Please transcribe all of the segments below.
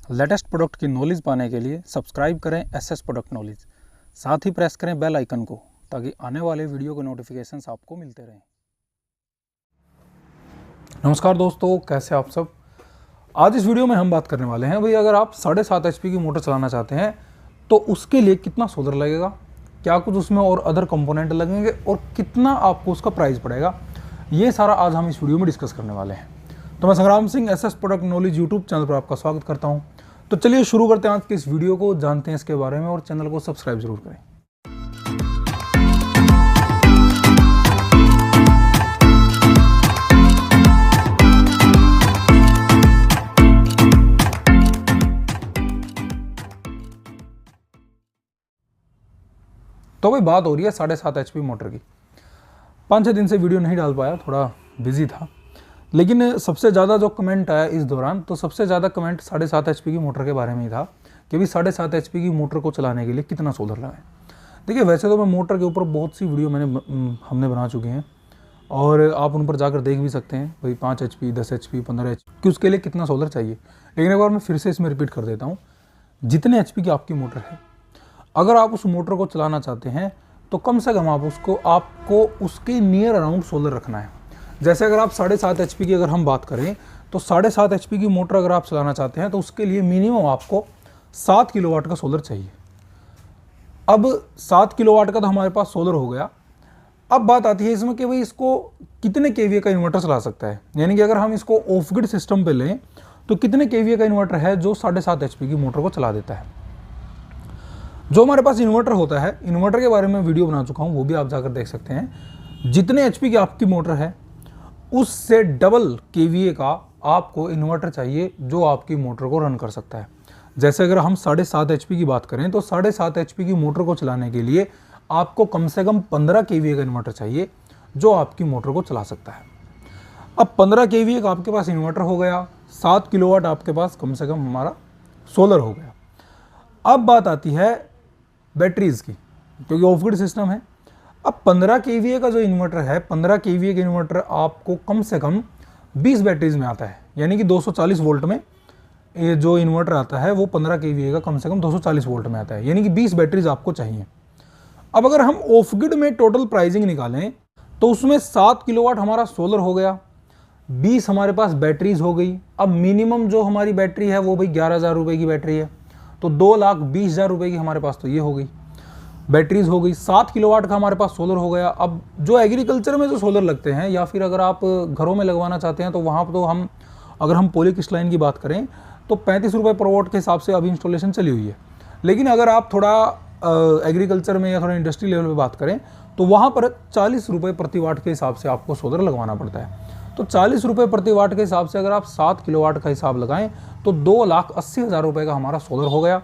Latest product की knowledge पाने के लिए सब्सक्राइब करें एसएस प्रोडक्ट नॉलेज, साथ ही प्रेस करें बेल आइकन को ताकि आने वाले वीडियो के नोटिफिकेशंस आपको मिलते रहें। नमस्कार दोस्तों, कैसे आप सब। आज इस वीडियो में हम बात करने वाले हैं भाई, अगर आप 7.5 HP की मोटर चलाना चाहते हैं तो उसके लिए कितना सोलर लगेगा, क्या कुछ उसमें और अदर कंपोनेंट लगेंगे और कितना आपको उसका प्राइस पड़ेगा, ये सारा आज हम इस वीडियो में डिस्कस करने वाले हैं। तो मैं संग्राम Singh SS product knowledge YouTube channel पर आपका स्वागत करता हूं। तो चलिए शुरू करते हैं आज के इस वीडियो को, जानते हैं इसके बारे में और चैनल को सब्सक्राइब जरूर करें। तो भाई बात हो रही है 7.5 HP मोटर की। 5-6 दिन से वीडियो नहीं डाल पाया, थोड़ा बिजी था, लेकिन सबसे ज़्यादा जो कमेंट आया इस दौरान, तो सबसे ज़्यादा कमेंट 7.5 HP की मोटर के बारे में ही था कि भाई 7.5 HP की मोटर को चलाने के लिए कितना सोलर लगाएं। देखिए, वैसे तो मैं मोटर के ऊपर बहुत सी वीडियो हमने बना चुके हैं और आप उन पर जाकर देख भी सकते हैं भाई 5 HP, 10 HP, 15 HP कि उसके लिए कितना सोलर चाहिए। लेकिन एक बार मैं फिर से इसमें रिपीट कर देता हूँ, जितने HP की आपकी मोटर है, अगर आप उस मोटर को चलाना चाहते हैं तो कम से कम आपको उसके नियर अराउंड सोलर रखना है। जैसे अगर आप 7.5 HP की अगर हम बात करें तो 7.5 HP की मोटर अगर आप चलाना चाहते हैं तो उसके लिए मिनिमम आपको 7 किलोवाट का सोलर चाहिए। अब 7 किलोवाट का तो हमारे पास सोलर हो गया। अब बात आती है इसमें कि भाई इसको कितने केवीए का इन्वर्टर चला सकता है, यानी कि अगर हम इसको ऑफ ग्रिड सिस्टम पे लें तो कितने केवीए का इन्वर्टर है जो 7.5 HP की मोटर को चला देता है। जो हमारे पास इन्वर्टर होता है, इन्वर्टर के बारे में वीडियो बना चुका हूँ, वो भी आप जाकर देख सकते हैं। जितने HP की आपकी मोटर है उससे डबल केवीए का आपको इन्वर्टर चाहिए जो आपकी मोटर को रन कर सकता है। जैसे अगर हम 7.5 HP की बात करें तो 7.5 HP की मोटर को चलाने के लिए आपको कम से कम 15 केवीए का इन्वर्टर चाहिए जो आपकी मोटर को चला सकता है। अब 15 केवीए का आपके पास इन्वर्टर हो गया, 7 किलोवाट आपके पास कम से कम हमारा सोलर हो गया। अब बात आती है बैटरीज की, क्योंकि ऑफ ग्रिड सिस्टम है। अब 15 केवीए का जो इन्वर्टर है, 15 केवीए का इन्वर्टर आपको कम से कम 20 बैटरीज में आता है, यानी कि 240 वोल्ट में ये जो इन्वर्टर आता है वो 15 केवीए का कम से कम 240 वोल्ट में आता है, यानी कि 20 बैटरीज आपको चाहिए। अब अगर हम ऑफ ग्रिड में टोटल प्राइसिंग निकालें तो उसमें 7 किलोवाट हमारा सोलर हो गया, 20 हमारे पास बैटरीज हो गई। अब मिनिमम जो हमारी बैटरी है वो भाई 11,000 रुपये की बैटरी है, तो 2,20,000 रुपये की हमारे पास तो ये हो गई, बैटरीज हो गई। 7 किलोवाट का हमारे पास सोलर हो गया। अब जो एग्रीकल्चर में जो सोलर लगते हैं या फिर अगर आप घरों में लगवाना चाहते हैं तो वहाँ तो अगर हम पॉलीक्रिस्टलाइन की बात करें तो 35 रुपये पर वॉट के हिसाब से अभी इंस्टॉलेशन चली हुई है। लेकिन अगर आप थोड़ा एग्रीकल्चर में या थोड़ा इंडस्ट्री लेवल पे बात करें तो वहाँ पर 40 रुपये प्रति वाट के हिसाब से आपको सोलर लगवाना पड़ता है। तो 40 रुपये प्रति वाट के हिसाब से अगर आप 7 किलोवाट का हिसाब लगाएं तो 2,80,000 रुपये का हमारा सोलर हो गया,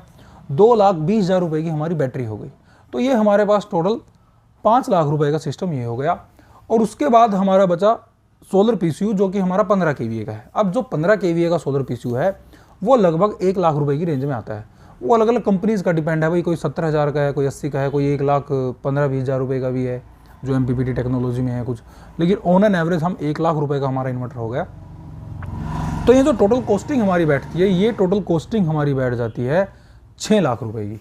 2,20,000 रुपये की हमारी बैटरी हो गई। तो ये हमारे पास टोटल 5 लाख रुपए का सिस्टम ये हो गया। और उसके बाद हमारा बचा सोलर पीसीयू जो कि हमारा 15 केवीए का है। अब जो 15 केवीए का सोलर पीसीयू है वो लगभग 1 लाख रुपए की रेंज में आता है। वो अलग अलग कंपनीज का डिपेंड है भाई, कोई 70,000 का है, कोई 80 का है, कोई 1,15,20,000 रुपये का भी है जो MPPT टेक्नोलॉजी में है कुछ। लेकिन ऑन एन एवरेज हम 1 लाख रुपए का हमारा इन्वर्टर हो गया। तो ये जो टोटल कॉस्टिंग हमारी बैठती है, ये टोटल कॉस्टिंग हमारी बैठ जाती है 6 लाख रुपए की,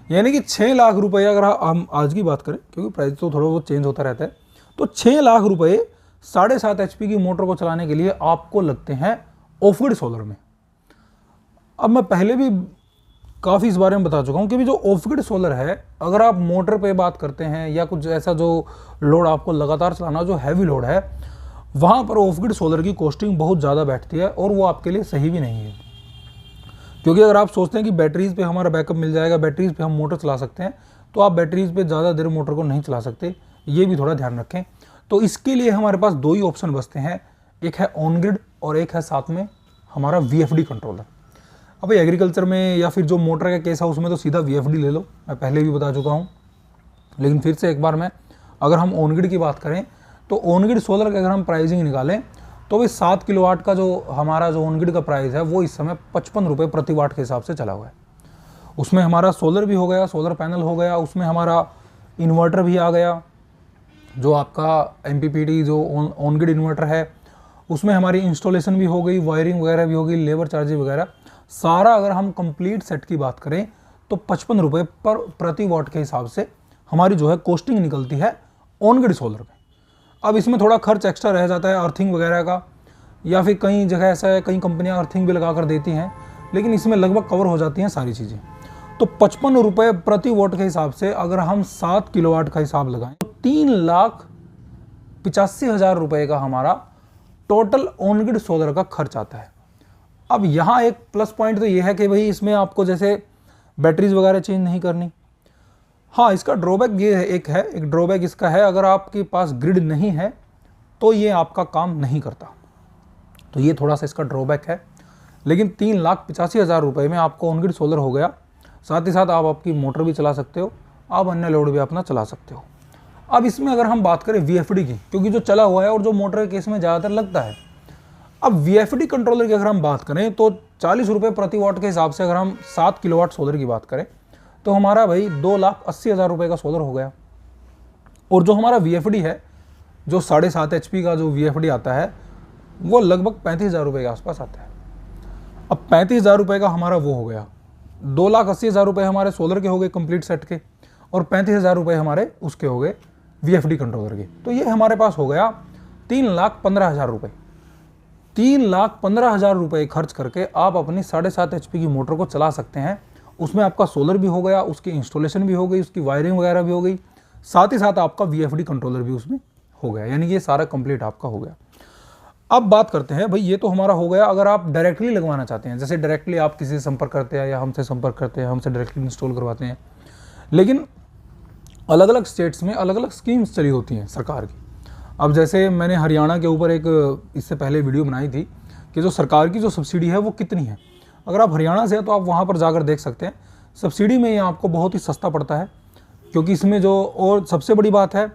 यानी कि 6 लाख रुपये अगर हम आज की बात करें, क्योंकि प्राइस तो थोड़ा बहुत चेंज होता रहता है, तो 6 लाख रुपये 7.5 HP की मोटर को चलाने के लिए आपको लगते हैं ऑफ ग्रिड सोलर में। अब मैं पहले भी काफ़ी इस बारे में बता चुका हूँ कि भी जो ऑफ ग्रिड सोलर है, अगर आप मोटर पे बात करते हैं या कुछ ऐसा जो लोड आपको लगातार चलाना, जो हैवी लोड है, वहाँ पर ऑफ ग्रिड सोलर की कॉस्टिंग बहुत ज़्यादा बैठती है और वो आपके लिए सही भी नहीं है। क्योंकि अगर आप सोचते हैं कि बैटरीज पे हमारा बैकअप मिल जाएगा, बैटरीज पे हम मोटर चला सकते हैं, तो आप बैटरीज पे ज़्यादा देर मोटर को नहीं चला सकते, ये भी थोड़ा ध्यान रखें। तो इसके लिए हमारे पास 2 ही ऑप्शन बचते हैं, एक है ऑन ग्रिड और एक है साथ में हमारा VFD कंट्रोलर। अब भाई एग्रीकल्चर में या फिर जो मोटर का केस है उसमें तो सीधा VFD ले लो, मैं पहले भी बता चुका हूँ। लेकिन फिर से एक बार अगर हम ऑन ग्रिड की बात करें तो ऑन ग्रिड सोलर की अगर हम प्राइसिंग निकालें तो भाई 7 किलोवाट का जो हमारा जो ऑन ग्रिड का प्राइस है वो इस समय 55 रुपये प्रति वाट के हिसाब से चला हुआ है। उसमें हमारा सोलर भी हो गया, सोलर पैनल हो गया, उसमें हमारा इन्वर्टर भी आ गया, जो आपका MPPT जो ऑन ग्रिड इन्वर्टर है, उसमें हमारी इंस्टॉलेशन भी हो गई, वायरिंग वगैरह भी हो गई, लेबर चार्जेस वगैरह सारा अगर हम कंप्लीट सेट की बात करें तो 55 रुपये पर प्रति वॉट के हिसाब से हमारी जो है कॉस्टिंग निकलती है ऑन ग्रिड सोलर में। अब इसमें थोड़ा खर्च एक्स्ट्रा रह जाता है अर्थिंग वगैरह का, या फिर कई जगह ऐसा है कई कंपनियां अर्थिंग भी लगा कर देती हैं, लेकिन इसमें लगभग कवर हो जाती हैं सारी चीज़ें। तो 55 रुपये प्रति वॉट के हिसाब से अगर हम 7 किलोवाट का हिसाब लगाएं तो 3,85,000 रुपये का हमारा टोटल ऑन ग्रिड सोलर का खर्च आता है। अब यहाँ एक प्लस पॉइंट तो ये है कि भाई इसमें आपको जैसे बैटरीज वगैरह चेंज नहीं करनी। हाँ, इसका ड्रॉबैक ये है, एक ड्रॉबैक इसका है, अगर आपके पास ग्रिड नहीं है तो ये आपका काम नहीं करता, तो ये थोड़ा सा इसका ड्रॉबैक है। लेकिन 3,85,000 रुपये में आपको ऑन ग्रिड सोलर हो गया, साथ ही साथ आप आपकी मोटर भी चला सकते हो, आप अन्य लोड भी अपना चला सकते हो। अब इसमें अगर हम बात करें VFD की, क्योंकि जो चला हुआ है और जो मोटर के केस में ज़्यादातर लगता है, अब VFD कंट्रोलर की अगर हम बात करें तो 40 रुपये प्रति वॉट के हिसाब से अगर हम 7 किलोवाट सोलर की बात करें तो हमारा भाई 2,80,000 रुपये का सोलर हो गया। और जो हमारा VFD है, जो 7.5 HP का जो VFD आता है, वो लगभग 35,000 रुपये के आसपास आता है। अब 35,000 रुपये का हमारा वो हो गया, 2,80,000 रुपये हमारे सोलर के हो गए कंप्लीट सेट के, और 35,000 रुपये हमारे उसके हो गए VFD कंट्रोलर के। तो ये हमारे पास हो गया 3,15,000 रुपये। 3,15,000 रुपये खर्च करके आप अपनी 7.5 HP की मोटर को चला सकते हैं। उसमें आपका सोलर भी हो गया, उसकी इंस्टॉलेशन भी हो गई, उसकी वायरिंग वगैरह भी हो गई, साथ ही साथ आपका VFD कंट्रोलर भी उसमें हो गया, यानी ये सारा कंप्लीट आपका हो गया। अब बात करते हैं भाई, ये तो हमारा हो गया अगर आप डायरेक्टली लगवाना चाहते हैं, जैसे डायरेक्टली आप किसी से संपर्क करते हैं या हमसे संपर्क करते हैं, हमसे डायरेक्टली इंस्टॉल करवाते हैं। लेकिन अलग अलग स्टेट्स में अलग अलग स्कीम्स चली होती हैं सरकार की। अब जैसे मैंने हरियाणा के ऊपर एक इससे पहले वीडियो बनाई थी कि जो सरकार की जो सब्सिडी है वो कितनी है। अगर आप हरियाणा से हैं तो आप वहाँ पर जाकर देख सकते हैं, सब्सिडी में ये आपको बहुत ही सस्ता पड़ता है, क्योंकि इसमें जो और सबसे बड़ी बात है,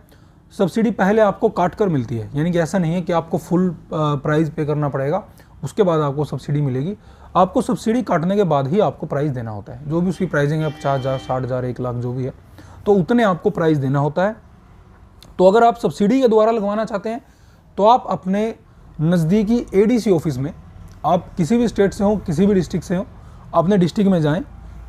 सब्सिडी पहले आपको काट कर मिलती है, यानी कि ऐसा नहीं है कि आपको फुल प्राइस पे करना पड़ेगा उसके बाद आपको सब्सिडी मिलेगी। आपको सब्सिडी काटने के बाद ही आपको प्राइस देना होता है, जो भी उसकी प्राइसिंग है 50,000, 60,000, 1 लाख जो भी है, तो उतने आपको प्राइस देना होता है। तो अगर आप सब्सिडी के द्वारा लगवाना चाहते हैं तो आप अपने नज़दीकी ADC ऑफिस में, आप किसी भी स्टेट से हो, किसी भी डिस्ट्रिक्ट से हो, अपने डिस्ट्रिक्ट में जाएं,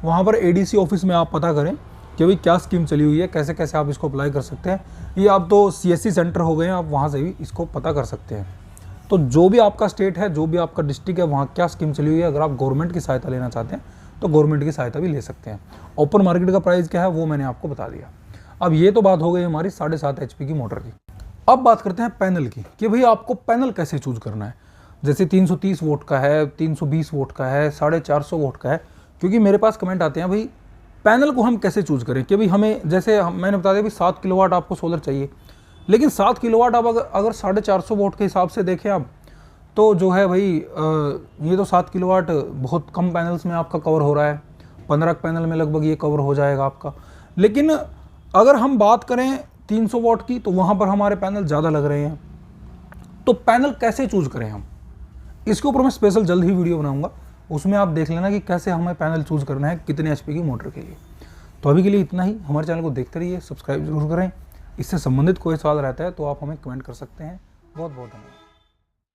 वहाँ पर ADC ऑफिस में आप पता करें कि भाई क्या स्कीम चली हुई है, कैसे कैसे आप इसको अप्लाई कर सकते हैं। ये आप तो CSC सेंटर हो गए हैं, आप वहाँ से भी इसको पता कर सकते हैं। तो जो भी आपका स्टेट है, जो भी आपका डिस्ट्रिक्ट है, वहाँ क्या स्कीम चली हुई है, अगर आप गवर्नमेंट की सहायता लेना चाहते हैं तो गवर्नमेंट की सहायता भी ले सकते हैं। ओपन मार्केट का प्राइस क्या है वो मैंने आपको बता दिया। अब ये तो बात हो गई हमारी 7.5 HP की मोटर की। अब बात करते हैं पैनल की, कि भाई आपको पैनल कैसे चूज करना है। जैसे 330 वोट का है, 320 वोट का है, 450 वोट का है, क्योंकि मेरे पास कमेंट आते हैं भाई पैनल को हम कैसे चूज करें, कि भाई हमें जैसे मैंने बता दिया भाई 7 किलोवाट आपको सोलर चाहिए, लेकिन 7 किलोवाट आप अगर 450 वोट के हिसाब से देखें आप, तो जो है भाई ये तो 7 किलोवाट बहुत कम पैनल्स में आपका कवर हो रहा है, 15 पैनल में लगभग ये कवर हो जाएगा आपका। लेकिन अगर हम बात करें 300 वोट की तो वहाँ पर हमारे पैनल ज़्यादा लग रहे हैं। तो पैनल कैसे चूज करें हम, इसके ऊपर मैं स्पेशल जल्द ही वीडियो बनाऊंगा, उसमें आप देख लेना कि कैसे हमें पैनल चूज करना है कितने HP की मोटर के लिए। तो अभी के लिए इतना ही। हमारे चैनल को देखते रहिए, सब्सक्राइब जरूर करें। इससे संबंधित कोई सवाल रहता है तो आप हमें कमेंट कर सकते हैं। बहुत बहुत धन्यवाद।